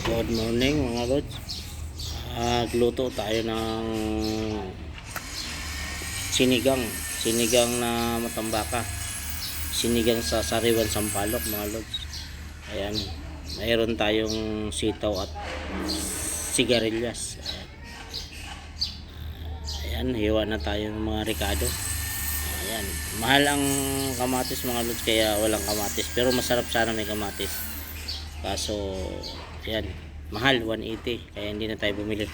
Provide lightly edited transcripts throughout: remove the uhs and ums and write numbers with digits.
Good morning mga lods. Luto tayo ng sinigang. Sinigang na matambaka. Sinigang sa sariwan sampalok mga lods. Ayan. Mayroon tayong sitaw at sigarilyas. Ayan. Hiwa na tayo ng mga ricado. Ayan. Mahal ang kamatis mga lods, kaya walang kamatis. Pero masarap sana may kamatis. Kaso ayan, mahal, 180, kaya hindi na tayo bumili.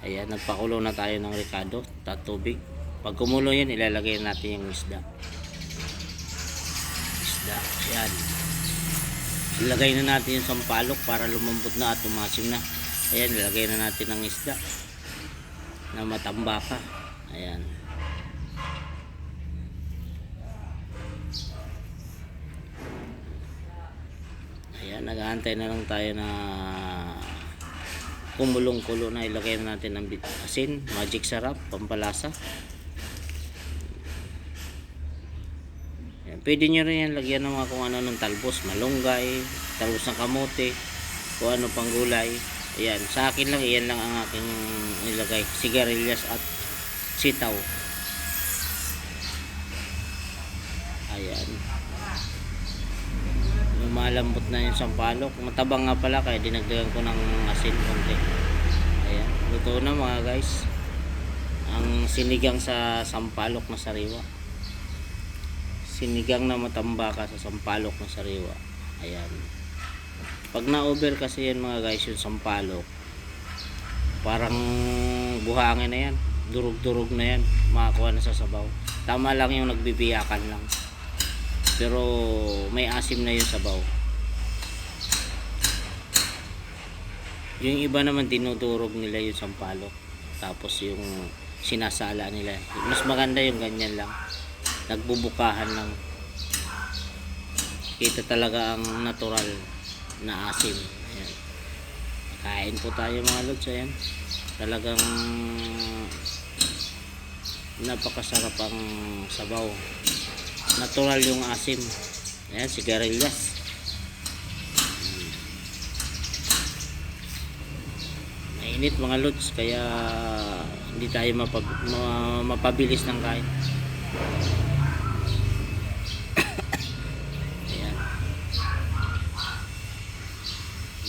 Ayan, nagpakulo na tayo ng ricado at tubig. Pag kumulo yan, ilalagay natin yung isda. Ayan, ilagay na natin yung sampalok para lumambot na at umasim na. Ayan, ilagay na natin ang isda na matambaka. Ayan. Ayan, nag-aantay na lang tayo na kumulong-kulo na. Ilagay na natin ang asin, magic sarap, pampalasa. Ayan, pwede nyo rin yan lagyan ng mga kung ano ng talbos, malunggay, talbos ng kamote, kung ano pang gulay. Ayan, sa akin lang, iyan lang ang aking ilagay, sigarilyas at sitaw. Ayan, malambot na yung sampalok. Matabang nga pala, kaya dinagdagan ko ng asin konti. Ayan, luto na mga guys ang sinigang sa sampalok na sariwa. Sinigang na matambaka sa sampalok na sariwa. Ayan, pag na-over kasi yan mga guys, yung sampalok parang buhangin na yan, durug-durug na yan, makakuha na sa sabaw. Tama lang yung nagbibiyakan lang, pero may asim na yung sabaw. Yung iba naman dinudurog nila yung sampalok, tapos yung sinasala nila. Mas maganda yung ganyan lang, nagbubukahan lang. Kita talaga ang natural na asim. Ayan. Kain po tayo mga lods. Ayan, talagang napakasarap ang sabaw, natural yung asim. Ayan, sigarilyas. Mainit mga lods, kaya hindi tayo mapabilis ng kain. Ayan.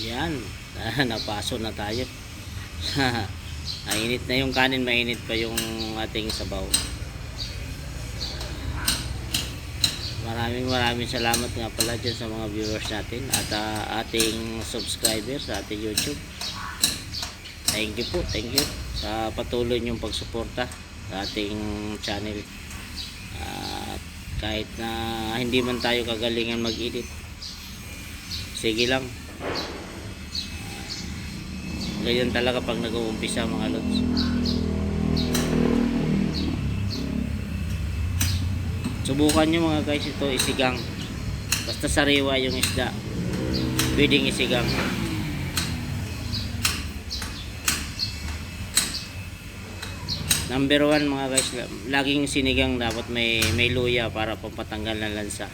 Ayan. Napaso na tayo. Mainit na yung kanin, mainit pa yung ating sabaw. Maraming salamat nga pala dyan sa mga viewers natin at ating subscribers sa ating YouTube. Thank you po, thank you sa patuloy niyong pagsuporta sa ating channel. At kahit na hindi man tayo kagalingan mag-edit, sige lang. Ganyan talaga pag nag-uumpisa mga lods. Subukan nyo mga guys, ito isigang. Basta sariwa yung isda, pwedeng isigang. Number 1 mga guys, laging sinigang dapat may luya para pampatanggal ng lansa.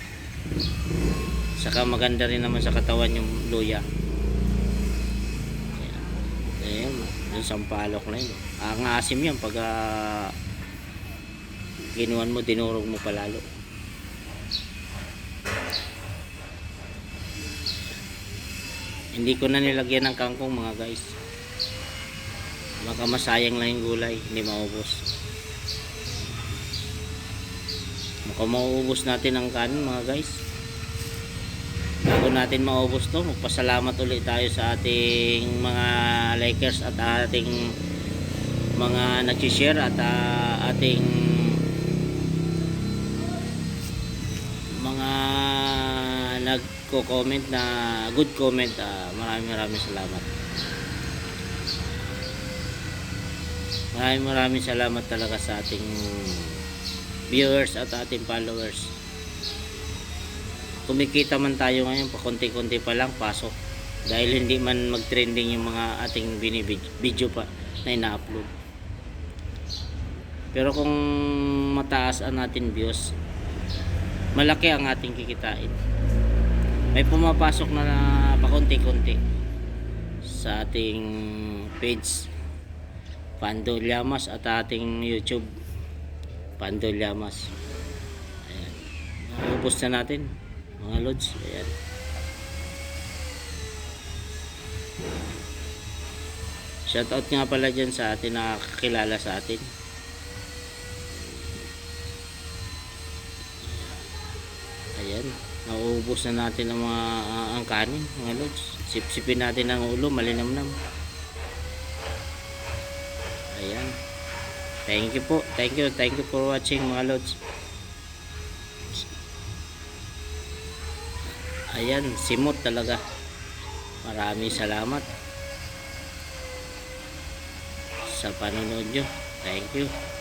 Saka maganda rin naman sa katawan yung luya. Ayan, yung sampalok na yun. Ang asim yan pag ginuan mo, dinurog mo palalo. Hindi ko na nilagyan ng kangkong mga guys, baka masayang lang yung gulay, hindi maubos. Baka mauubos natin ang kanin mga guys. Bago natin maubos to, magpasalamat ulit tayo sa ating mga likers at ating mga nag-share at ating mga nagko-comment na good comment. Maraming salamat. Maraming salamat talaga sa ating viewers at ating followers. Kumikita man tayo ngayon, pa konti-konti pa lang pasok, dahil hindi man mag-trending yung mga ating video pa na ina-upload. Pero kung mataas ang ating views, malaki ang ating kikitain. May pumapasok na pakunti-kunti. sa ating page Pando Llamas at ating YouTube Pando Llamas. Ayan. Naubos na natin mga lods. Ayan. Shoutout nga pala dyan sa atin nakakilala sa atin. Ayan. Nauubos na natin ang mga ang kanin mga lods. Sipsipin natin ang ulo, malinamnam. Ayan. Thank you po. Thank you for watching mga lods. Ayan, simot talaga. Maraming salamat sa panonood nyo. Thank you.